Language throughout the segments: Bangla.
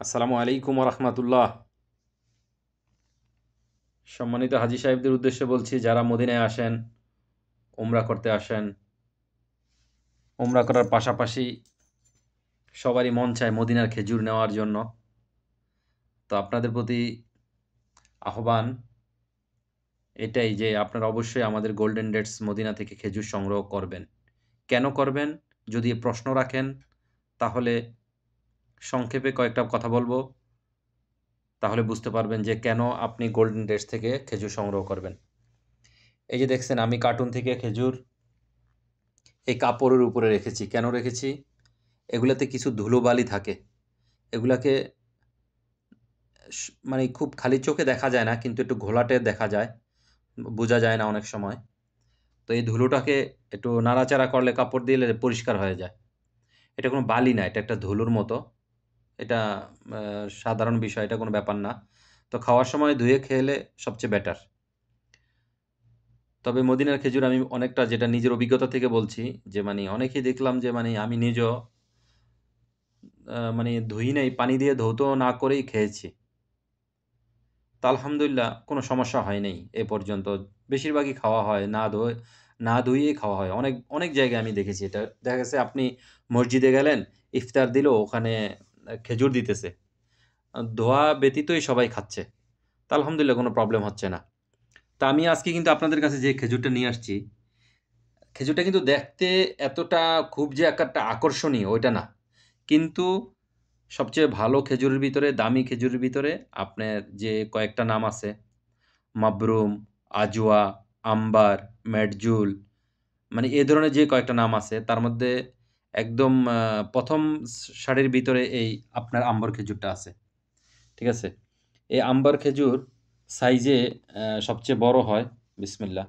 আসসালামু আলাইকুম রহমতুল্লাহ। সম্মানিত হাজী সাহেবদের উদ্দেশ্যে বলছি, যারা মদিনায় আসেন, উমরা করতে আসেন, উমরা করার পাশাপাশি সবারই মন চায় মদিনার খেজুর নেওয়ার জন্য। তো আপনাদের প্রতি আহ্বান এটাই যে আপনারা অবশ্যই আমাদের গোল্ডেন ডেটস মদিনা থেকে খেজুর সংগ্রহ করবেন। কেন করবেন? যদি প্রশ্ন রাখেন তাহলে সংক্ষেপে কয়েকটা কথা বলবো, তাহলে বুঝতে পারবেন যে কেন আপনি গোল্ডেন ডেটস থেকে খেজুর সংগ্রহ করবেন। এই যে দেখছেন, আমি কার্টুন থেকে খেজুর এই কাপড়ের উপরে রেখেছি। কেন রেখেছি? এগুলাতে কিছু ধুলোবালি থাকে। এগুলাকে মানে খুব খালি চোখে দেখা যায় না, কিন্তু একটু ঘোলাটে দেখা যায়, বোঝা যায় না অনেক সময়। তো এই ধুলোটাকে একটু নাড়াচাড়া করলে, কাপড় দিলে পরিষ্কার হয়ে যায়। এটা কোনো বালি না, এটা একটা ধুলোর মতো। এটা সাধারণ বিষয়, এটা কোনো ব্যাপার না। তো খাওয়ার সময় ধুয়ে খেলে সবচেয়ে বেটার। তবে মদিনার খেজুর আমি অনেকটা, যেটা নিজের অভিজ্ঞতা থেকে বলছি, যে মানে অনেকেই দেখলাম যে মানে আমি নিজেও মানে ধুই নাই, পানি দিয়ে ধৌত না করেই খেয়েছি। তো আলহামদুলিল্লাহ কোনো সমস্যা হয় নাই এ পর্যন্ত। বেশিরভাগই খাওয়া হয় না ধুইয়েই খাওয়া হয়। অনেক, অনেক জায়গায় আমি দেখেছি এটা। দেখা গেছে আপনি মসজিদে গেলেন, ইফতার দিল, ওখানে খেজুর দিতেছে। ধোয়া ব্যতীতই সবাই খাচ্ছে। তো আলহামদুলিল্লাহ কোনো প্রবলেম হচ্ছে না। তা আমি আজকে কিন্তু আপনাদের কাছে যে খেজুরটা নিয়ে আসছি, খেজুরটা কিন্তু দেখতে এতটা খুব যে একটা আকর্ষণীয় ওইটা না। কিন্তু সবচেয়ে ভালো খেজুরের ভিতরে, দামি খেজুরের ভিতরে আপনার যে কয়েকটা নাম আছে, মাবরুম, আজওয়া, আম্বার, মেডজুল, মানে এ ধরনের যে কয়েকটা নাম আছে, তার মধ্যে একদম ১ম সারির ভিতরে এই আপনার আম্বার খেজুরটা আছে। ঠিক আছে? এই আম্বার খেজুর সাইজে সবচেয়ে বড় হয়। বিসমিল্লাহ।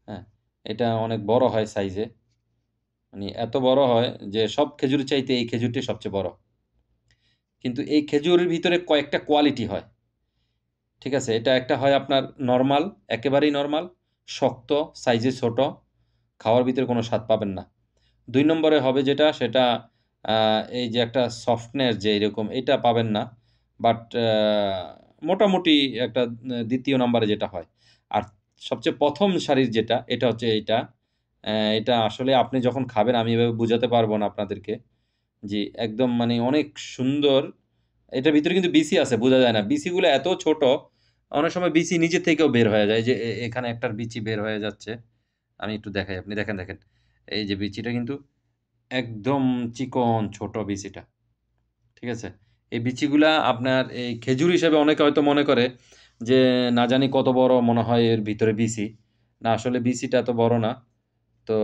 হ্যাঁ? এটা অনেক বড় হয় সাইজে। মানে এত বড় হয় যে সব খেজুরের চাইতে এই খেজুরটি সবচেয়ে বড়। কিন্তু এই খেজুরের ভিতরে কয়েকটা কোয়ালিটি হয়। ঠিক আছে? এটা একটা হয় আপনার নরমাল, একেবারেই নরমাল, শক্ত, সাইজে ছোট, খাওয়ার ভিতরে কোনো স্বাদ পাবেন না। ২ নম্বরে হবে যেটা, সেটা আ এই যে একটা সফটনেস যে এরকম, এটা পাবেন না। বাট মোটামুটি একটা ২য় নম্বরে যেটা হয়। আর সবচেয়ে ১ম সারির যেটা, এটা হচ্ছে এইটা। এটা আসলে আপনি যখন খাবেন, আমি এভাবে বুঝাতে পারব না আপনাদেরকে। জি, একদম মানে অনেক সুন্দর। এটার ভিতরে কিন্তু বিসি আছে, বোঝা যায় না। বিসিগুলো এত ছোট, অনেক সময় বিসি নিজে থেকেও বের হয়ে যায়। যে এখানে একটার বিচি বের হয়ে যাচ্ছে। আমি একটু দেখাই, আপনি দেখেন, দেখেন। এই যে বিচিটা কিন্তু একদম চিকন ছোট বিচিটা। ঠিক আছে? এই বিচিগুলা আপনার এই খেজুর হিসেবে অনেকে হয়তো মনে করে যে না জানি কত বড় মনে হয় এর ভিতরে বিচি। না, আসলে বিচিটা এত বড় না। তো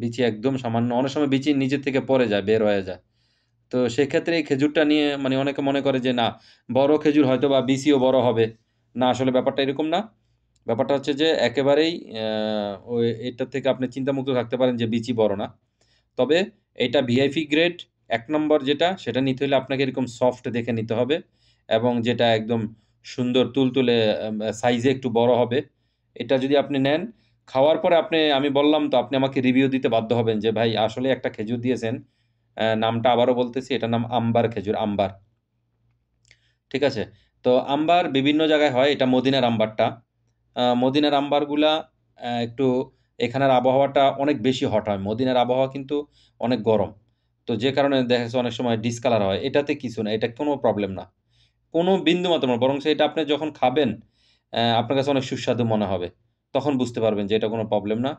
বিচি একদম সামান্য। অনেক সময় বিচি নিজে থেকে পড়ে যায়, বের হয়ে যায়। তো সেক্ষেত্রে এই খেজুরটা নিয়ে মানে অনেকে মনে করে যে না, বড় খেজুর হয়তোবা বিচিও বড় হবে। না, আসলে ব্যাপারটা এরকম না। ব্যাপারটা হচ্ছে যে একেবারেই এটার থেকে আপনি চিন্তামুক্ত থাকতে পারেন যে বিচি বড় না। তবে এটা ভিআইপি গ্রেড ১ নম্বর যেটা, সেটা নিতে হলে আপনাকে এরকম সফট দেখে নিতে হবে, এবং যেটা একদম সুন্দর তুলতুলে সাইজে একটু বড় হবে। এটা যদি আপনি নেন, খাওয়ার পরে আমি বললাম তো, আপনি আমাকে রিভিউ দিতে বাধ্য হবেন যে ভাই আসলে একটা খেজুর দিয়েছেন। নামটা আবারও বলতেছি, এটার নাম আম্বার খেজুর, আম্বার। ঠিক আছে? তো আম্বার বিভিন্ন জায়গায় হয়, এটা মদিনার আম্বারটা। মদিনার আম্বারগুলা একটু, এখানের আবহাওয়াটা অনেক বেশি হট হয়। মদিনার আবহাওয়া কিন্তু অনেক গরম। তো যে কারণে দেখা যাচ্ছে অনেক সময় ডিসকালার হয়। এটাতে কিছু না, এটা কোনো প্রবলেম না। কোনো বিন্দুমাত্র না। বরঞ্চ এটা আপনি যখন খাবেন, আপনার কাছে অনেক সুস্বাদু মনে হবে। তখন বুঝতে পারবেন যে এটা কোনো প্রবলেম না।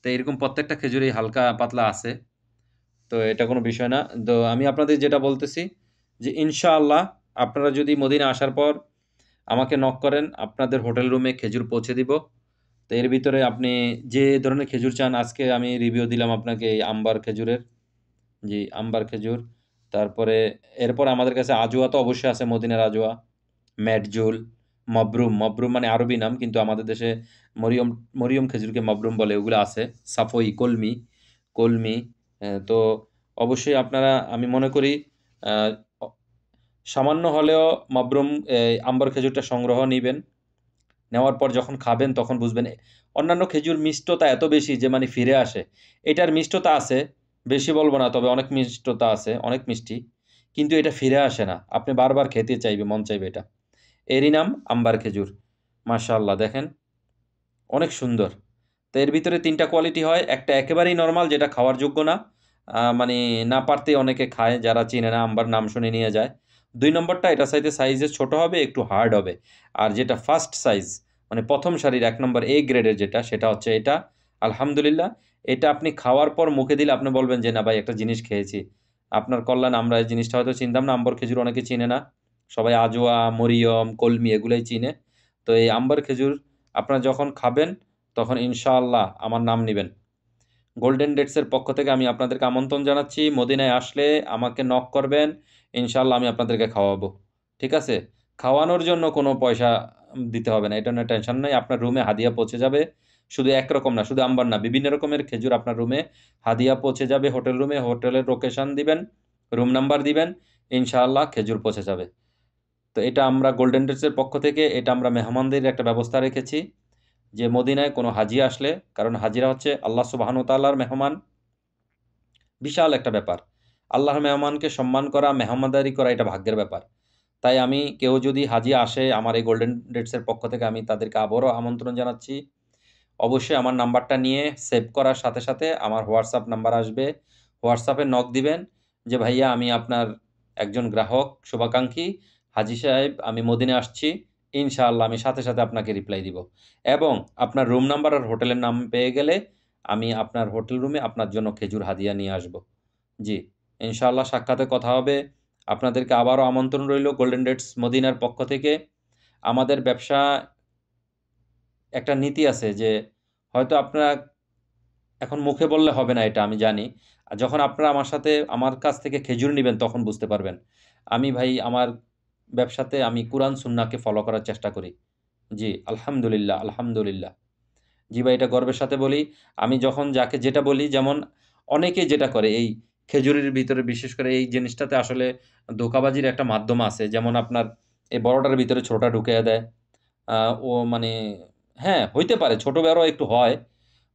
তো এরকম প্রত্যেকটা খেজুরেই হালকা পাতলা আছে। তো এটা কোনো বিষয় না। তো আমি আপনাদের যেটা বলতেছি যে ইনশাআল্লাহ আপনারা যদি মদিনা আসার পর আমাকে নক করেন, আপনাদের হোটেল রুমে খেজুর পৌঁছে দিব। তো এর ভিতরে আপনি যে ধরনের খেজুর চান, আজকে আমি রিভিউ দিলাম আপনাকে এই আম্বার খেজুরের। জি, আম্বার খেজুর। তারপরে এরপর আমাদের কাছে আজওয়া তো অবশ্যই আছে, মদিনার আজওয়া, মেডজুল, মবরুম। মবরুম মানে আরবি নাম, কিন্তু আমাদের দেশে মরিয়ম মরিয়ম খেজুরকে মবরুম বলে। ওগুলো আছে। সাফই, কলমি, কলমি। তো অবশ্যই আপনারা, আমি মনে করি আ অ সামান্য হলেও মবরুম আম্বার খেজুরটা সংগ্রহ নিবেন। নেওয়ার পর যখন খাবেন তখন বুঝবেন। অন্যান্য খেজুর মিষ্টতা এত বেশি যে মানে ফিরে আসে। এটার মিষ্টতা আছে, বেশি বলব না, তবে অনেক মিষ্টতা আছে, অনেক মিষ্টি। কিন্তু এটা ফিরে আসে না। আপনি বারবার খেতে চাইবে, মন চাইবে এটা। এরই নাম আম্বার খেজুর। মাশাআল্লাহ দেখেন, অনেক সুন্দর। তো এর ভিতরে ৩ টা কোয়ালিটি হয়। একটা একেবারেই নরমাল যেটা খাওয়ার যোগ্য না। মানে না পারতেই অনেকে খায় যারা চিনে না, আম্বার নাম শুনে নিয়ে যায়। ২ নম্বরটা এটা চাইতে সাইজে ছোট হবে, একটু হার্ড হবে। আর যেটা ফার্স্ট সাইজ মানে ১ম সারির ১ নম্বর A গ্রেডের যেটা সেটা হচ্ছে এটা। আলহামদুলিল্লাহ এটা আপনি খাওয়ার পর মুখে দিলে আপনি বলবেন যে, "না ভাই একটা জিনিস খেয়েছি।" আপনার কল্যাণ আমরা এই জিনিসটা হয়তো চিনতাম না। আম্বর খেজুর অনেকে চিনে না। সবাই আজোয়া, মরিয়ম, কলমি এগুলাই চিনে। তো এই আম্বার খেজুর আপনারা যখন খাবেন তখন ইনশাআল্লাহ আমার নাম নিবেন। গোল্ডেন ডেটসের পক্ষ থেকে আমি আপনাদেরকে আমন্ত্রণ জানাচ্ছি। মদিনায় আসলে আমাকে নক করবেন। ইনশাআল্লাহ আমি আপনাদেরকে খাওয়াবো। ঠিক আছে? খাওয়ানোর জন্য কোনো পয়সা দিতে হবে না। এটা নিয়ে টেনশন নাই। আপনার রুমে হাদিয়া পৌঁছে যাবে। শুধু একরকম না, শুধু আম্বার না, বিভিন্ন রকমের খেজুর আপনার রুমে হাদিয়া পৌঁছে যাবে হোটেল রুমে। হোটেলের লোকেশন দিবেন, রুম নাম্বার দিবেন। ইনশাআল্লাহ খেজুর পৌঁছে যাবে। তো এটা আমরা গোল্ডেন ডেটসের পক্ষ থেকে এটা আমরা মেহমানদের একটা ব্যবস্থা রেখেছি। যে মদিনায় কোনো হাজি আসলে, কারণ হাজিরা হচ্ছে আল্লাহ সুবহানাহু ওয়া তাআলার মেহমান। বিশাল একটা ব্যাপার। আল্লাহর মেহমানকে সম্মান করা, মেহমানদারি করা এটা ভাগ্যের ব্যাপার। তাই আমি কেউ যদি হাজি আসে আমার এই গোল্ডেন ডেটসের পক্ষ থেকে আমি তাদেরকে আবারও আমন্ত্রণ জানাচ্ছি। অবশ্যই আমার নাম্বারটা নিয়ে সেভ করার সাথে, সাথে আমার হোয়াটসঅ্যাপ নাম্বার আসবে। হোয়াটসঅ্যাপে নক দিবেন যে, "ভাইয়া আমি আপনার একজন গ্রাহক, শুভাকাঙ্ক্ষী। হাজী সাহেব আমি মদিনায় আসছি। ইনশাআল্লাহ আমি সাথে, সাথে আপনাকে রিপ্লাই দিব। এবং আপনার রুম নাম্বার আর হোটেলের নাম পেয়ে গেলে আমি আপনার হোটেল রুমে আপনার জন্য খেজুর হাদিয়া নিয়ে আসবো।" জি, ইনশাআল্লাহ সাক্ষাতে কথা হবে। আপনাদেরকে আবারও আমন্ত্রণ রইলো গোল্ডেন ডেটস মদিনার পক্ষ থেকে। আমাদের ব্যবসা একটা নীতি আছে যে হয়তো আপনারা এখন মুখে বললে হবে না এটা আমি জানি। আর যখন আপনারা আমার সাথে আমার কাছ থেকে খেজুর নিবেন তখন বুঝতে পারবেন। আমি ভাই আমার ব্যবসাতে আমি কুরআন সুন্নাহকে ফলো করার চেষ্টা করি। জি, আলহামদুলিল্লাহ, আলহামদুলিল্লাহ। জি ভাই, এটা গর্বের সাথে বলি। আমি যখন যাকে যেটা বলি যেমন অনেকেই যেটা করে এই খেজুরের ভিতরে বিশেষ করে এই জিনিসটাতে আসলে ধোঁকাবাজির একটা মাধ্যম আছে। যেমন আপনার এই বড়টার ভিতরে ছোটটা ঢুকাইয়া দেয়। আ ও মানে হ্যাঁ, হইতে পারে ছোট বড় একটু হয়।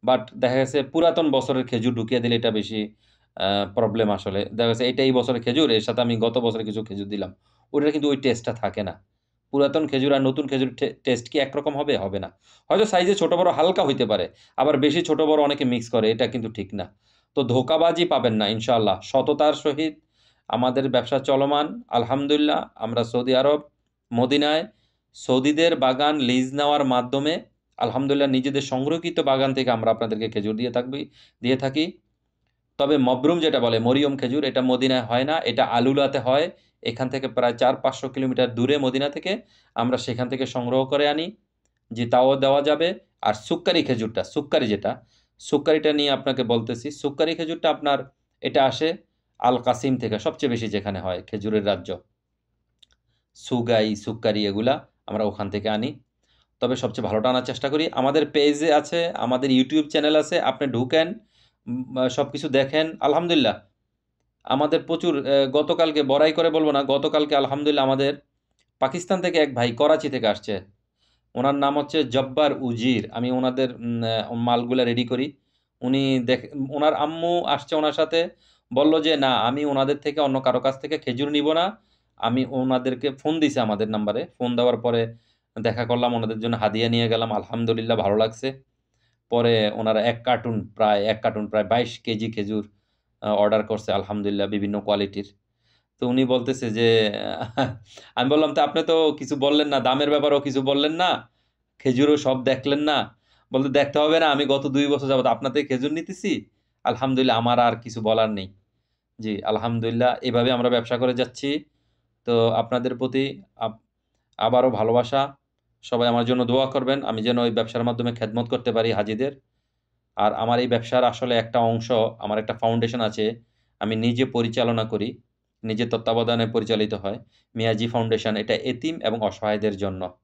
বাট দেখা গেছে পুরাতন বছরের খেজুর ঢুকিয়ে দিলে এটা বেশি আ প্রবলেম আসলে। দেখা গেছে এটা এই বছরের খেজুর, এর সাথে আমি গত বছরের কিছু খেজুর দিলাম। ওটার কিন্তু ওই টেস্টটা থাকে না। পুরাতন খেজুর আর নতুন খেজুর টেস্ট কি একরকম হবে? হবে না। হয়তো সাইজে ছোট বড় হালকা হইতে পারে। আবার বেশি ছোট বড় অনেকে মিক্স করে। এটা কিন্তু ঠিক না। তো ধোঁকাবাজি পাবেন না ইনশাআল্লাহ। সততার সহিত আমাদের ব্যবসা চলমান। আলহামদুলিল্লাহ আমরা সৌদি আরব, মদিনায় সৌদিদের বাগান লিজ নেওয়ার মাধ্যমে আলহামদুলিল্লাহ নিজেদের সংরক্ষিত বাগান থেকে আমরা আপনাদেরকে খেজুর দিয়ে থাকি। তবে মবরুম যেটা বলে মরিয়ম খেজুর এটা মদিনায় হয় না। এটা আলুলাতে হয়। এখান থেকে প্রায় ৪-৫০০ কিলোমিটার দূরে মদিনা থেকে আমরা সেখান থেকে সংগ্রহ করে আনি। জি, তাও দেওয়া যাবে। আর সুক্কারি খেজুরটা, সুক্কারি যেটা, সুক্কারিটা নিয়ে আপনাকে বলতেছি। সুক্কারি খেজুরটা আপনার এটা আসে আল কাসিম থেকে সবচেয়ে বেশি যেখানে হয় খেজুরের রাজ্য। সুগাই, সুক্কারি এগুলা আমরা ওখান থেকে আনি। তবে সবচেয়ে ভালোটা আনার চেষ্টা করি। আমাদের পেজে আছে, আমাদের ইউটিউব চ্যানেল আছে। আপনি ঢুকেন, সবকিছু দেখেন। আলহামদুলিল্লাহ আমাদের প্রচুর গতকালকে বড়াই করে বলব না, গতকালকে আলহামদুলিল্লাহ আমাদের পাকিস্তান থেকে এক ভাই করাচি থেকে আসছে। উনার নাম হচ্ছে জব্বার উজির। আমি উনাদের মালগুলা রেডি করি। উনি উনার আম্মু আসছে উনার সাথে। বলল যে, "না, আমি উনাদের থেকে অন্য কারো কাছ থেকে খেজুর নিব না।" আমি উনাদেরকে ফোন দিছি আমাদের নাম্বারে। ফোন দেওয়ার পরে দেখা করলাম, উনাদের জন্য হাদিয়া নিয়ে গেলাম। আলহামদুলিল্লাহ ভালো লাগছে। পরে উনারা ১ কার্টুন প্রায় ২২ কেজি খেজুর অর্ডার করছে আলহামদুলিল্লাহ বিভিন্ন কোয়ালিটির। তো উনি বলতেছে যে আমি বললাম, "তো আপনি তো কিছু বললেন না, দামের ব্যাপারেও কিছু বললেন না, খেজুরও সব দেখলেন না।" বলতে, "দেখতে হবে না, আমি গত ২ বছর যাবৎ আপনার থেকে খেজুর নিতেছি। আলহামদুলিল্লাহ আমার আর কিছু বলার নেই।" জি, আলহামদুলিল্লাহ এভাবে আমরা ব্যবসা করে যাচ্ছি। তো আপনাদের প্রতি আব আবারও ভালোবাসা। সবাই আমার জন্য দোয়া করবেন। আমি যেন ওই ব্যবসার মাধ্যমে খেদমত করতে পারি হাজিদের। আর আমার এই ব্যবসার আসলে একটা অংশ, আমার একটা ফাউন্ডেশন আছে। আমি নিজে পরিচালনা করি। নিজের তত্ত্বাবধানে পরিচালিত হয়। মিয়াজি ফাউন্ডেশন। এটা এতিম এবং অসহায়দের জন্য।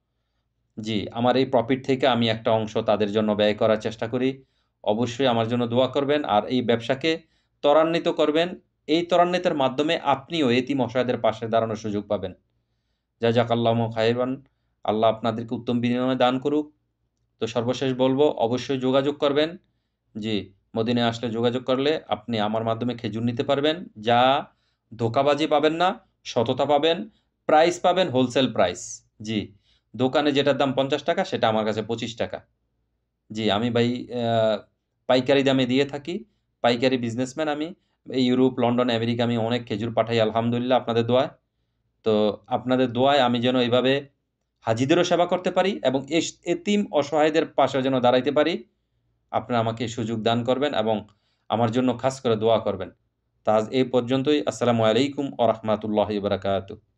জি, আমার এই প্রফিট থেকে আমি একটা অংশ তাদের জন্য ব্যয় করার চেষ্টা করি। অবশ্যই আমার জন্য দোয়া করবেন। আর এই ব্যবসাকে ত্বরান্বিত করবেন। এই ত্বরান্বিতের মাধ্যমে আপনিও এতিম অসহায়দের পাশে দাঁড়ানোর সুযোগ পাবেন। জাযাকাল্লাহু খাইরান। আল্লাহ আপনাদেরকে উত্তম বিনিময় দান করুক। তো সর্বশেষ বলব অবশ্যই যোগাযোগ করবেন। জি, মদিনায় আসলে যোগাযোগ করলে আপনি আমার মাধ্যমে খেজুর নিতে পারবেন। যা ধোঁকাবাজি পাবেন না। সততা পাবেন, প্রাইস পাবেন হোলসেল প্রাইস। জি, দোকানে যেটার দাম ৳৫০ সেটা আমার কাছে ৳২৫। জি, আমি ভাই অ্যা পাইকারি দামে দিয়ে থাকি। পাইকারি বিজনেসম্যান আমি। এই ইউরোপ, লন্ডন, আমেরিকা আমি অনেক খেজুর পাঠাই আলহামদুলিল্লাহ আপনাদের দোয়ায়। তো আপনাদের দোয়ায় আমি যেন এভাবে হাজিদেরও সেবা করতে পারি এবং এতিম অসহায়দের পাশে যেন দাঁড়াইতে পারি, আপনারা আমাকে সুযোগ দান করবেন এবং আমার জন্য খাস করে দোয়া করবেন। তো আজ এই পর্যন্তই। আসসালামু আলাইকুম ওয়া রাহমাতুল্লাহি ওয়া বারাকাতুহু।